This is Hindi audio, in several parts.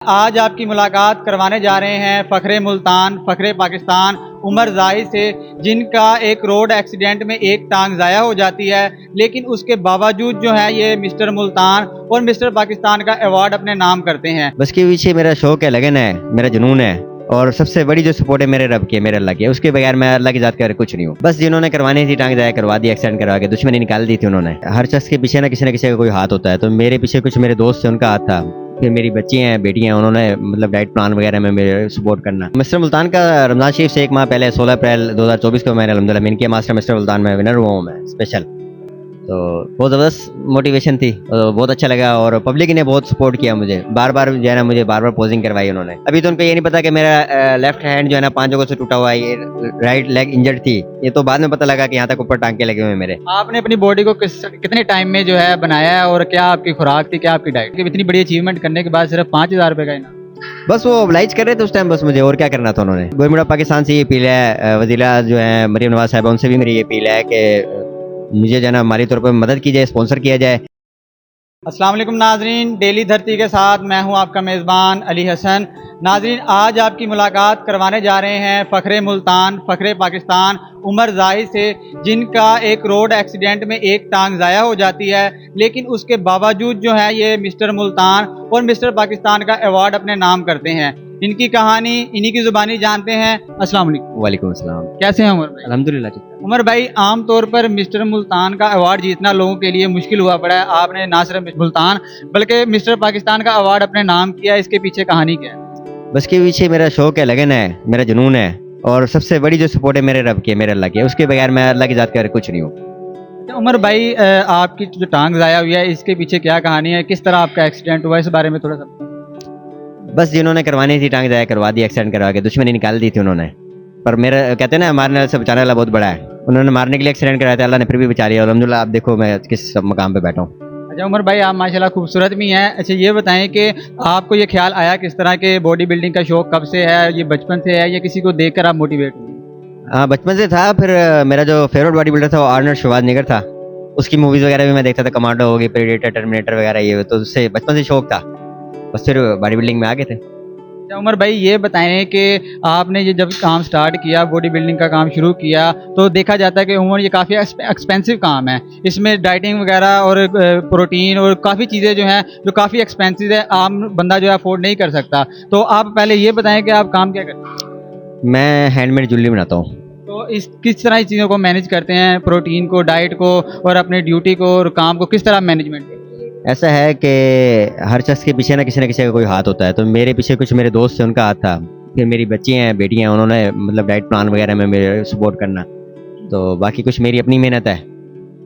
आज आपकी मुलाकात करवाने जा रहे हैं फ़ख्रे मुल्तान, फ़ख्रे पाकिस्तान उमर ज़ाहिद से, जिनका एक रोड एक्सीडेंट में एक टांग ज़ाया हो जाती है, लेकिन उसके बावजूद जो है ये मिस्टर मुल्तान और मिस्टर पाकिस्तान का अवार्ड अपने नाम करते हैं। बस के पीछे मेरा शौक है, लगन है, मेरा जुनून है और सबसे बड़ी जो सपोर्ट है मेरे रब की, मेरे अल्लाह की। उसके बगैर मैं अल्लाह की ज़ात कर कुछ नहीं हूँ। बस जिन्होंने करवानी थी टांग ज़ाया करवा दी, एक्सीडेंट करवा के दुश्मनी निकाल दी थी उन्होंने। हर शख्स के पीछे ना किसी का कोई हाथ होता है, तो मेरे पीछे कुछ मेरे दोस्त थे, उनका हाथ था। फिर मेरी बच्ची हैं, बेटियां, उन्होंने मतलब डाइट प्लान वगैरह में मेरे सपोर्ट करना। मिस्टर मुल्तान का रमजान शरीफ से एक माह पहले 16 अप्रैल 2024 को मैंने अल्हम्दुलिल्लाह मिनके मास्टर मिस्टर मुल्तान में विनर हुआ हूँ मैं स्पेशल। तो बहुत ज़बरदस्त मोटिवेशन थी, बहुत अच्छा लगा और पब्लिक ने बहुत सपोर्ट किया मुझे। बार बार जो है ना मुझे बार बार पोजिंग करवाई उन्होंने। अभी तो उनको ये नहीं पता कि मेरा लेफ्ट हैंड जो है ना 5 जगहों से टूटा हुआ है, ये राइट लेग इंजर्ड थी। ये तो बाद में पता लगा कि यहाँ तक ऊपर टांके लगे हुए हैं मेरे। आपने अपनी बॉडी को कितने टाइम में जो है बनाया है और क्या आपकी खुराक थी, क्या आपकी डाइट थी? इतनी बड़ी अचीवमेंट करने के बाद सिर्फ 5,000 रुपए का इनाम। बस वो oblige कर रहे थे उस टाइम, बस मुझे और क्या करना था उन्होंने। गवर्नमेंट ऑफ पाकिस्तान से ये अपील है, वज़ीर जो है मरीम नवाज साहिबा, उनसे भी मेरी ये अपील है कि मुझे जो है ना माली तौर पर मदद की जाए, स्पॉन्सर किया जाए। अस्सलाम वालेकुम नाजरीन, डेली धरती के साथ मैं हूं आपका मेज़बान अली हसन। नाजरीन, आज आपकी मुलाकात करवाने जा रहे हैं फ़ख्रे मुल्तान, फ़ख्रे पाकिस्तान उमर ज़ाहिद से, जिनका एक रोड एक्सीडेंट में एक टांग ज़ाया हो जाती है, लेकिन उसके बावजूद जो है ये मिस्टर मुल्तान और मिस्टर पाकिस्तान का अवार्ड अपने नाम करते हैं। इनकी कहानी इन्हीं की ज़ुबानी जानते हैं। अस्सलाम वालेकुम। वालेकुम अस्सलाम। कैसे हैं उमर भाई? अल्हम्दुलिल्लाह ठीक। उमर भाई, आम तौर पर मिस्टर मुल्तान का अवार्ड जीतना लोगों के लिए मुश्किल हुआ पड़ा है। आपने ना सिर्फ मिस्टर मुल्तान बल्कि मिस्टर पाकिस्तान का अवार्ड अपने नाम किया, इसके पीछे कहानी क्या है? बस के पीछे मेरा शौक है, लगन है, मेरा जुनून है और सबसे बड़ी जो सपोर्ट है मेरे रब की, मेरे अल्लाह की। उसके बगैर मैं अल्लाह की ज़ात कर कुछ नहीं हूँ। अच्छा उमर भाई, आपकी जो टांग ज़ाया हुई है इसके पीछे क्या कहानी है, किस तरह आपका एक्सीडेंट हुआ, इस बारे में थोड़ा सा। बस जिन्होंने करवानी थी टांग ज़ाया करवा दी, एक्सीडेंट करवा के दुश्मनी निकाल दी थी उन्होंने। पर मेरा कहते हैं ना, मारने वाले से बचाने वाला बहुत बड़ा है। उन्होंने मारने के लिए एक्सीडेंट कराया था, अल्लाह ने फिर भी बचा लिया। अल्हम्दुलिल्लाह, आप देखो मैं किस मकाम पे बैठा हूँ। अच्छा उमर भाई, आप माशाल्लाह खूबसूरत भी हैं। अच्छा ये बताएं कि आपको ये ख्याल आया किस तरह के, बॉडी बिल्डिंग का शौक कब से है? ये बचपन से है या किसी को देखकर आप मोटिवेट हुए? हाँ, बचपन से था। फिर मेरा जो फेवरेट बॉडी बिल्डर था वो आर्नल्ड श्वार्ज़नेगर था। उसकी मूवीज़ वगैरह भी मैं देखता था, कमांडो हो गई, प्रेडेटर, टर्मिनेटर वगैरह, ये तो उससे बचपन से शौक था। बस फिर बॉडी बिल्डिंग में आ गए थे। अच्छा उमर भाई, ये बताएं कि आपने ये जब काम स्टार्ट किया, बॉडी बिल्डिंग का काम शुरू किया, तो देखा जाता है कि उमर ये काफ़ी एक्सपेंसिव काम है। इसमें डाइटिंग वगैरह और प्रोटीन और काफ़ी चीज़ें जो हैं जो काफ़ी एक्सपेंसिव है, आम बंदा जो है अफोर्ड नहीं कर सकता। तो आप पहले ये बताएं कि आप काम क्या करते हैं? मैं हैंडमेड ज्वेलरी बनाता हूँ। तो इस किस तरह इस चीज़ों को मैनेज करते हैं, प्रोटीन को, डाइट को और अपने ड्यूटी को और काम को किस तरह मैनेजमेंट करते हैं? ऐसा है कि हर शख्स के पीछे ना किसी का कोई हाथ होता है, तो मेरे पीछे कुछ मेरे दोस्त थे, उनका हाथ था। फिर मेरी बच्ची हैं, बेटियां, उन्होंने मतलब डाइट प्लान वगैरह में मेरे सपोर्ट करना। तो बाकी कुछ मेरी अपनी मेहनत है।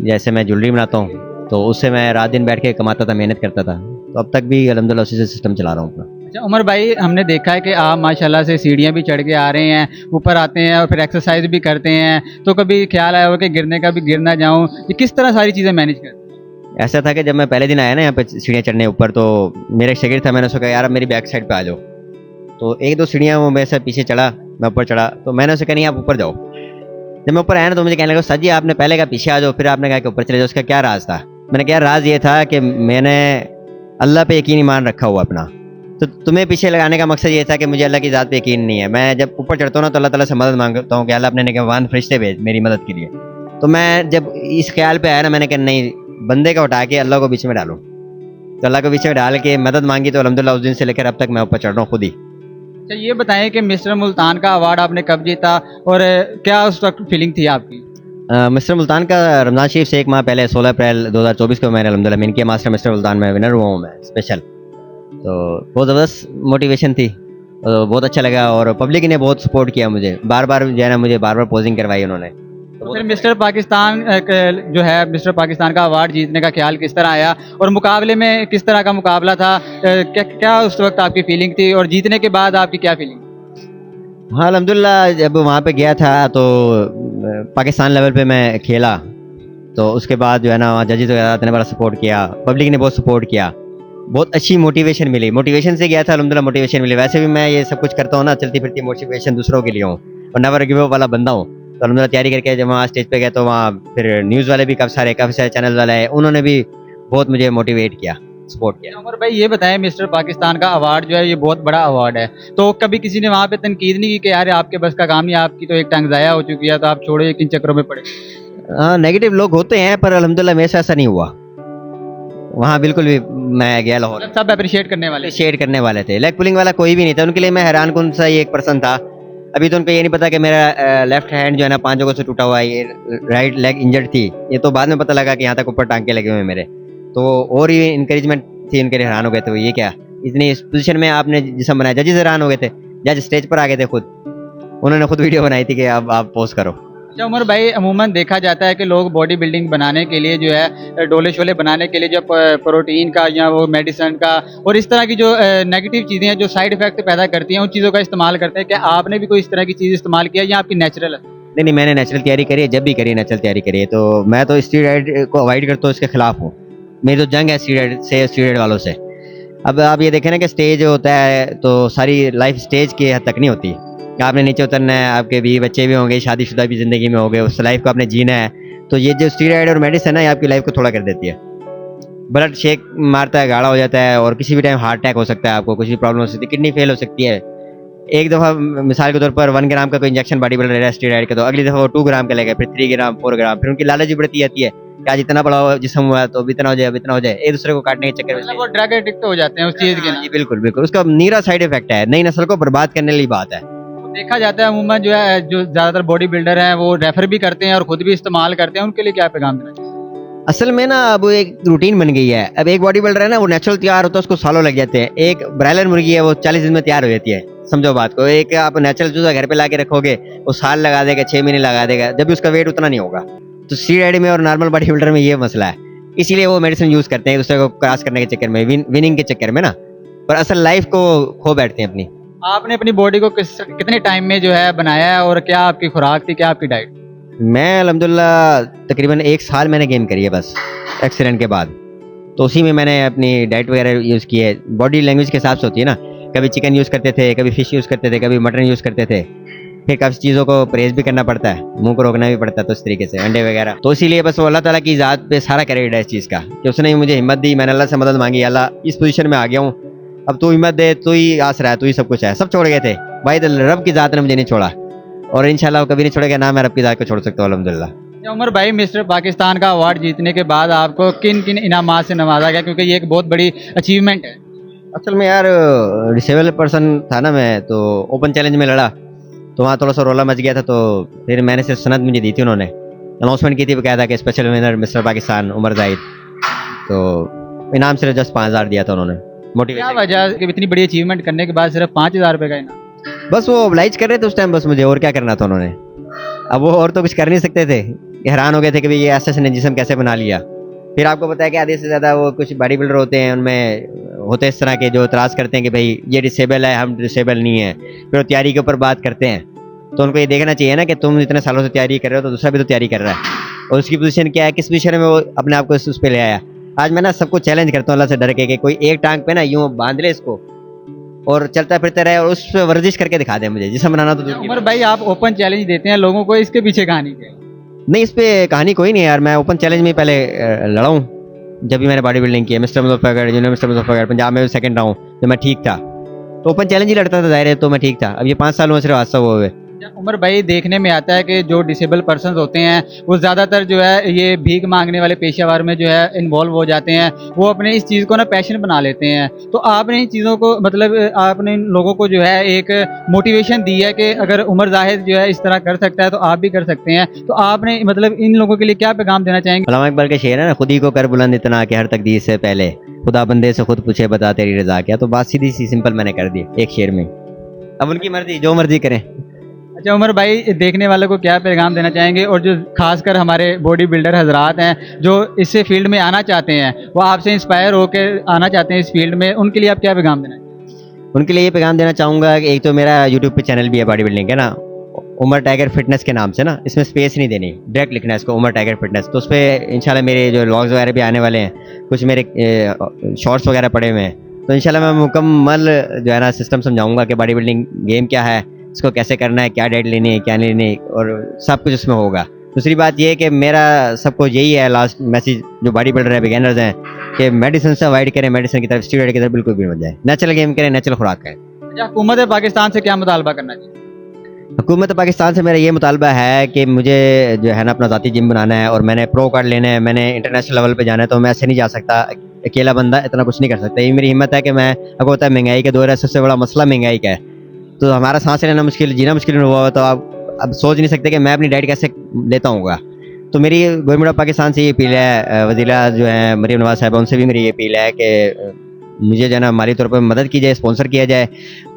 जैसे मैं ज्वेलरी बनाता हूँ, तो उससे मैं रात दिन बैठ के कमाता था, मेहनत करता था। तो अब तक भी अल्हम्दुलिल्लाह उसी से सिस्टम चला रहा हूँ अपना। अच्छा उमर भाई, हमने देखा है कि आप माशाल्लाह से सीढ़ियाँ भी चढ़ के आ रहे हैं, ऊपर आते हैं और फिर एक्सरसाइज भी करते हैं। तो कभी ख्याल आया हो कि गिरने का भी गिर ना जाऊँ? ये किस तरह सारी चीज़ें मैनेज करते हैं? ऐसा था कि जब मैं पहले दिन आया ना यहाँ पे सीढ़ियाँ चढ़ने ऊपर, तो मेरा एक शागिर्द था, मैंने उसको कहा यार अब मेरी बैक साइड पे आ जाओ। तो एक दो सीढ़ियाँ वो मेरे से पीछे चढ़ा, मैं ऊपर चढ़ा, तो मैंने उसे कहा नहीं आप ऊपर जाओ। जब मैं ऊपर आया ना तो मुझे कहने लगा सर जी आपने पहले कहा पीछे आ जाओ, फिर आपने कहा कि ऊपर चले जाओ, उसका क्या राज था? मैंने कहा राज ये था कि मैंने अल्लाह पे यकीन ईमान रखा हुआ अपना। तो तुम्हें पीछे लगाने का मकसद ये था कि मुझे अल्लाह की ज़ात पे यकीन नहीं है। मैं जब ऊपर चढ़ता हूँ ना तो अल्लाह ताला से मदद मांगता हूँ कि अल्लाह अपने निगहबान फरिश्ते भेज मेरी मदद के लिए। तो मैं जब इस ख्याल पे आया ना, मैंने कहा नहीं, बंदे को उठा के अल्लाह को बीच में डालो। तो अल्लाह को बीच में डाल के मदद मांगी, तो अल्हम्दुलिल्लाह उस दिन से लेकर अब तक मैं ऊपर चढ़ रहा हूँ खुद ही। अच्छा ये बताएं कि मिस्टर मुल्तान का अवार्ड आपने कब जीता और क्या उस वक्त फीलिंग थी आपकी? मिस्टर मुल्तान का रमजान शरीफ से एक माह पहले 16 अप्रैल 2024 को मैंने अल्हम्दुलिल्लाह मिनके मास्टर मिस्टर मुल्तान में विनर हुआ हूँ मैं स्पेशल। तो बहुत ज़बरदस्त मोटिवेशन थी, बहुत अच्छा लगा और पब्लिक ने बहुत सपोर्ट किया मुझे। बार बार जो है ना मुझे बार बार पोजिंग करवाई उन्होंने। तो फिर मिस्टर पाकिस्तान जो है मिस्टर पाकिस्तान का अवार्ड जीतने का ख्याल किस तरह आया और मुकाबले में किस तरह का मुकाबला था? क्या क्या उस वक्त आपकी फीलिंग थी और जीतने के बाद आपकी क्या फीलिंग? हाँ अल्हम्दुलिल्लाह, जब वहाँ पे गया था तो पाकिस्तान लेवल पे मैं खेला, तो उसके बाद जो है ना वहाँ जजेस वगैरह ने बड़ा सपोर्ट किया, पब्लिक ने बहुत सपोर्ट किया, बहुत अच्छी मोटिवेशन मिली। मोटिवेशन से गया था, अल्हम्दुलिल्लाह मोटिवेशन मिली। वैसे भी मैं ये सब कुछ करता हूँ ना, चलती फिरती मोटिवेशन दूसरों के लिए हूँ और नेवर गिव अप वाला बंदा हूँ। तो अल्हम्दुलिल्लाह तैयारी करके जब वहाँ स्टेज पे गया तो वहाँ फिर न्यूज़ वाले भी काफ़ी सारे चैनल वाले हैं, उन्होंने भी बहुत मुझे मोटिवेट किया। सपोर्ट किया। उमर भाई ये बताएं, मिस्टर पाकिस्तान का अवार्ड जो है ये बहुत बड़ा अवार्ड है, तो कभी किसी ने वहाँ पे तनकीद नहीं की कि यार आपके बस का काम नहीं, आपकी तो एक टंग ज़ाया हो चुकी है, तो आप छोड़ो, किन चक्करों में पड़े? हाँ, नेगेटिव लोग होते हैं पर अल्हम्दुलिल्लाह मेरे साथ ऐसा नहीं हुआ। वहाँ बिल्कुल भी मैं गया लाहौर, सब अप्रिशिएट करने वाले। शेयर करने वाले थे, लेग पुलिंग वाला कोई भी नहीं था। उनके लिए मैं हैरान कौन सा ही एक पर्सन था। अभी तो उनको ये नहीं पता कि मेरा लेफ्ट हैंड जो है ना 5 जगहों से टूटा हुआ है, ये राइट लेग इंजर्ड थी। ये तो बाद में पता लगा कि यहाँ तक ऊपर टांके लगे हुए हैं मेरे। तो और ये इंकरेजमेंट थी, उनके लिए हैरान हो गए थे वो, ये क्या इतनी इस पोजीशन में आपने जिसम बनाया। जजेस हैरान हो गए थे, जज स्टेज पर आ गए थे खुद, उन्होंने खुद वीडियो बनाई थी कि अब आप पोस्ट करो। अच्छा उमर भाई, अमूमन देखा जाता है कि लोग बॉडी बिल्डिंग बनाने के लिए जो है, डोले शोले बनाने के लिए जो प्रोटीन का या वो मेडिसिन का और इस तरह की जो नेगेटिव चीज़ें हैं जो साइड इफेक्ट पैदा करती हैं, उन चीज़ों का इस्तेमाल करते हैं। क्या आपने भी कोई इस तरह की चीज़ इस्तेमाल किया या आपकी नेचुरल है? नहीं नहीं, मैंने नेचुरल तैयारी करी है, जब भी करी है नेचुरल तैयारी करी है। तो मैं तो स्टीरॉयड को अवॉइड करता हूँ, इसके खिलाफ हूँ। मेरी तो जंग है स्टीरॉयड से, स्टीरॉयड वालों से। अब आप ये देखें ना कि स्टेज होता है तो सारी लाइफ स्टेज की हद तक नहीं होती। आपने नीचे उतरना है, आपके भी बच्चे भी होंगे, शादीशुदा भी ज़िंदगी में होंगे, उस लाइफ को आपने जीना है। तो ये जो स्टीरॉयड और मेडिसिन है, ये आपकी लाइफ को थोड़ा कर देती है। ब्लड शेक मारता है, गाढ़ा हो जाता है, और किसी भी टाइम हार्ट अटैक हो सकता है, आपको कुछ भी प्रॉब्लम हो सकती है, किडनी फेल हो सकती है। एक दफ़ा मिसाल के तौर पर 1 ग्राम का कोई इंजेक्शन बॉडी बिल्डर ले रहा है स्टीरॉयड का, तो अगली दफ़ा वो 2 ग्राम का लेगा, फिर 3 ग्राम, 4 ग्राम, फिर उनकी लालच भी बढ़ती जाती है कि आज इतना बड़ा जिस्म हुआ है तो अब इतना हो जाए, अब इतना हो जाए, एक दूसरे को काटने के चक्कर में। मतलब वो ड्रग एडिक्ट हो जाते हैं उस चीज़ के। जी बिल्कुल बिल्कुल, उसका नीरा साइड इफेक्ट है, नई नस्ल को बर्बाद करने वाली बात है। देखा जाता है अमूमन जो है, जो ज़्यादातर बॉडी बिल्डर हैं वो रेफर भी करते हैं और खुद भी इस्तेमाल करते हैं, उनके लिए क्या पैगाम देना चाहिए? असल में ना अब एक रूटीन बन गई है। अब एक बॉडी बिल्डर है ना, वो नेचुरल तैयार होता है, उसको सालों लग जाते हैं। एक ब्रायलर मुर्गी है, वो 40 दिन में तैयार हो जाती है, समझो बात को। एक आप नेचुरल चूजा घर पे ला के रखोगे, वो साल लगा देगा, 6 महीने लगा देगा, जब भी उसका वेट उतना नहीं होगा। तो स्टीरॉयड में और नॉर्मल बॉडी बिल्डर में ये मसला है, इसीलिए वो मेडिसिन यूज करते हैं दूसरे को क्रॉस करने के चक्कर में, विनिंग के चक्कर में ना, पर असल लाइफ को खो बैठते हैं अपनी। आपने अपनी बॉडी को कितने टाइम में जो है बनाया है और क्या आपकी खुराक थी, क्या आपकी डाइट? मैं अल्हम्दुलिल्लाह तकरीबन 1 साल मैंने गेम करी है बस, एक्सीडेंट के बाद। तो उसी में मैंने अपनी डाइट वगैरह यूज़ की है। बॉडी लैंग्वेज के हिसाब से होती है ना, कभी चिकन यूज़ करते थे, कभी फिश यूज़ करते थे, कभी मटन यूज़ करते थे। फिर काफ़ी चीज़ों को परहेज़ भी करना पड़ता है, मुँह को रोकना भी पड़ता है, तो इस तरीके से अंडे वगैरह। तो इसीलिए बस वो अल्लाह ताला की ज़ात पे सारा क्रेडिट है इस चीज़ का, कि उसने मुझे हिम्मत दी। मैंने अल्लाह से मदद मांगी, अल्लाह इस पोजीशन में आ गया हूँ, अब तू हिम्मत दे, तू ही आसरा है, तू ही सब कुछ है। सब छोड़ गए थे भाई, रब की ज़ात ने मुझे नहीं छोड़ा, और इंशाल्लाह वो कभी नहीं छोड़ेगा, ना मैं रब की ज़ात को छोड़ सकता हूँ अल्हम्दुलिल्लाह। उमर भाई, मिस्टर पाकिस्तान का अवार्ड जीतने के बाद आपको किन किन इनामात से नवाजा गया, क्योंकि ये एक बहुत बड़ी अचीवमेंट है? असल में यार डिसेबल पर्सन था ना मैं, तो ओपन चैलेंज में लड़ा, तो वहाँ थोड़ा सा रोला मच गया था। तो फिर मैंने सिर्फ सनद मुझे दी थी, उन्होंने अनाउंसमेंट की थी बकायदा कि special winner mister Pakistan Umar Zahid. तो इनाम सिर्फ जस्ट 5,000 दिया था उन्होंने, क्या मोटिवेशन। वजह कि इतनी बड़ी अचीवमेंट करने के बाद सिर्फ 5,000 रुपये का इनाम? बस वो ऑब्लाइज कर रहे थे उस टाइम, बस मुझे और क्या करना था उन्होंने। अब वो और तो कुछ कर नहीं सकते थे, हैरान हो गए थे कि भाई ये ऐसा ने जिस्म कैसे बना लिया। फिर आपको पता है कि आधे से ज़्यादा वो कुछ बॉडी बिल्डर होते हैं, उनमें होते इस तरह के जो इतराज़ करते हैं कि भाई ये डिसेबल है, हम डिसेबल नहीं है। फिर वो तैयारी के ऊपर बात करते हैं, तो उनको ये देखना चाहिए ना कि तुम इतने सालों से तैयारी कर रहे हो, तो दूसरा भी तो तैयारी कर रहा है, और उसकी पोजीशन क्या है, किस पोजीशन में वो अपने आप को उस पर ले आया। आज मैं ना सबको चैलेंज करता हूँ अल्लाह से डर के कि कोई एक टांग पे ना यूँ बांध ले इसको और चलता फिरता रहे, और उस पर वर्जिश करके दिखा दे मुझे, जिसम बनाना तो दूर की उमर बात। भाई, आप ओपन चैलेंज देते हैं लोगों को, इसके पीछे कहानी क्या है? नहीं, इस पे कहानी कोई नहीं है यार। मैं ओपन चैलेंज में पहले लड़ा हूँ, जब भी मैंने बॉडी बिल्डिंग की है, mister Muzaffargarh, junior mister Muzaffargarh, Punjab में सेकंड रहा हूँ, जब मैं ठीक था। तो ओपन चैलेंज ही लड़ता था, जाहिर है, तो मैं ठीक था। अब ये 5 साल में सिर्फ हादसा हुआ है। उमर भाई, देखने में आता है कि जो डिसेबल पर्सन होते हैं वो ज़्यादातर जो है ये भीख मांगने वाले पेशेवर में जो है इन्वॉल्व हो जाते हैं, वो अपने इस चीज़ को ना पैशन बना लेते हैं। तो आपने इन चीज़ों को, मतलब आपने इन लोगों को जो है एक मोटिवेशन दी है कि अगर उमर जाहिद जो है इस तरह कर सकता है तो आप भी कर सकते हैं, तो आपने मतलब इन लोगों के लिए क्या पैगाम देना चाहेंगे? अल्लामा इकबाल के शेर है ना, खुद ही को कर बुलंद इतना कि हर तकदीर से पहले खुदा बंदे से खुद पूछे बता तेरी रजा क्या। तो बात सीधी सी सिंपल मैंने कर दी एक शेर में। अब उनकी मर्जी, जो मर्जी करें। अच्छा उमर भाई, देखने वालों को क्या पैगाम देना चाहेंगे, और जो खासकर हमारे बॉडी बिल्डर हजरात हैं जो इससे फील्ड में आना चाहते हैं, वो आपसे इंस्पायर होकर आना चाहते हैं इस फील्ड में, उनके लिए आप क्या पैगाम देना चाहेंगे? उनके लिए ये पैगाम देना चाहूँगा कि एक तो मेरा यूट्यूब पे चैनल भी है बॉडी बिल्डिंग का ना, उमर टाइगर फिटनेस के नाम से ना, इसमें स्पेस नहीं देनी, डायरेक्ट लिखना है इसको उमर टाइगर फिटनेस। तो उस पर इंशाल्लाह मेरे जो व्लॉग्स वगैरह भी आने वाले हैं, कुछ मेरे शॉर्ट्स वगैरह पड़े हुए हैं। तो इंशाल्लाह मैं मुकम्मल जो है ना सिस्टम समझाऊंगा कि बॉडी बिल्डिंग गेम क्या है, इसको कैसे करना है, क्या डाइट लेनी है, क्या नहीं लेनी, और सब कुछ उसमें होगा। दूसरी बात ये है कि मेरा सबको यही है लास्ट मैसेज, जो बॉडी बिल्डर है, बिगिनर्स हैं, कि मेडिसिन से अवॉइड करें, मेडिसिन की तरफ, स्टीरॉइड की तरफ बिल्कुल भी मत जाए, नेचुरल गेम करें, नेचुरल खुराक करें। अच्छा, हुकूमत पाकिस्तान से क्या मुतालबा करना चाहिए? हुकूमत पाकिस्तान से मेरा ये मुतालबा है कि मुझे जो है ना अपना ज़ाती जिम बनाना है और मैंने प्रो कार्ड लेना है, मैंने इंटरनेशनल लेवल पे जाना है, तो मैं ऐसे नहीं जा सकता, अकेला बंदा इतना कुछ नहीं कर सकता। ये मेरी हिम्मत है कि मैं, अगर होता है महंगाई का दौर है, सबसे बड़ा मसला महंगाई का है, तो हमारा सांस लेना मुश्किल, जीना मुश्किल हुआ हो, तो आप अब सोच नहीं सकते कि मैं अपनी डाइट कैसे लेता हूँगा। तो मेरी गवर्नमेंट ऑफ पाकिस्तान से ये अपील है, वज़ीर जो है मरीम नवाज़ साहिबा, उनसे भी मेरी ये अपील है कि मुझे जो है ना माली तौर पर मदद की जाए, स्पॉन्सर किया जाए,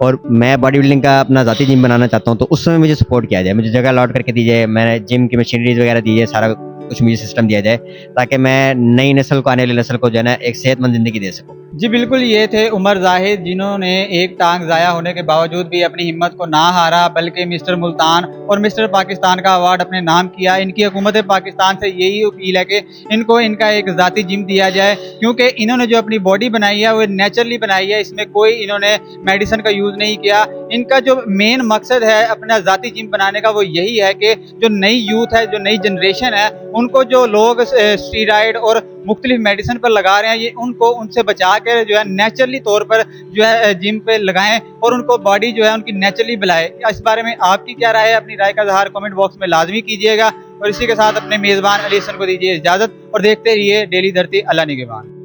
और मैं बॉडी बिल्डिंग का अपना ज़ाती जिम बनाना चाहता हूँ, तो उस समय मुझे सपोर्ट किया जाए, मुझे जगह अलॉट करके दी जाए, मैंने जिम की मशीनरीज वगैरह दी जाए, सारा कुछ मुझे सिस्टम दिया जाए, ताकि मैं नई नस्ल को, आने वाली नस्ल को जो है ना एक सेहतमंद ज़िंदगी दे सकूँ। जी बिल्कुल, ये थे उमर जाहिद, जिन्होंने एक टांग ज़ाया होने के बावजूद भी अपनी हिम्मत को ना हारा, बल्कि मिस्टर मुल्तान और मिस्टर पाकिस्तान का अवार्ड अपने नाम किया। इनकी हुकूमत पाकिस्तान से यही अपील है कि इनको इनका एक ज़ाती जिम दिया जाए, क्योंकि इन्होंने जो अपनी बॉडी बनाई है वो नेचुरली बनाई है, इसमें कोई इन्होंने मेडिसिन का यूज़ नहीं किया। इनका जो मेन मकसद है अपना ज़ाती जिम बनाने का वो यही है कि जो नई यूथ है, जो नई जनरेशन है, उनको जो लोग स्टीरॉइड और मुख्तलिफ मेडिसिन पर लगा रहे हैं, ये उनको उनसे बचा कर जो है नेचुरली तौर पर जो है जिम पे लगाएं और उनको बॉडी जो है उनकी नेचुरली बनाए। इस बारे में आपकी क्या राय है? अपनी राय का इज़हार कमेंट बॉक्स में लाजमी कीजिएगा, और इसी के साथ अपने मेज़बान अली हसन को दीजिए इजाज़त, और देखते रहिए डेली धरती। अल्लाह निगहबान।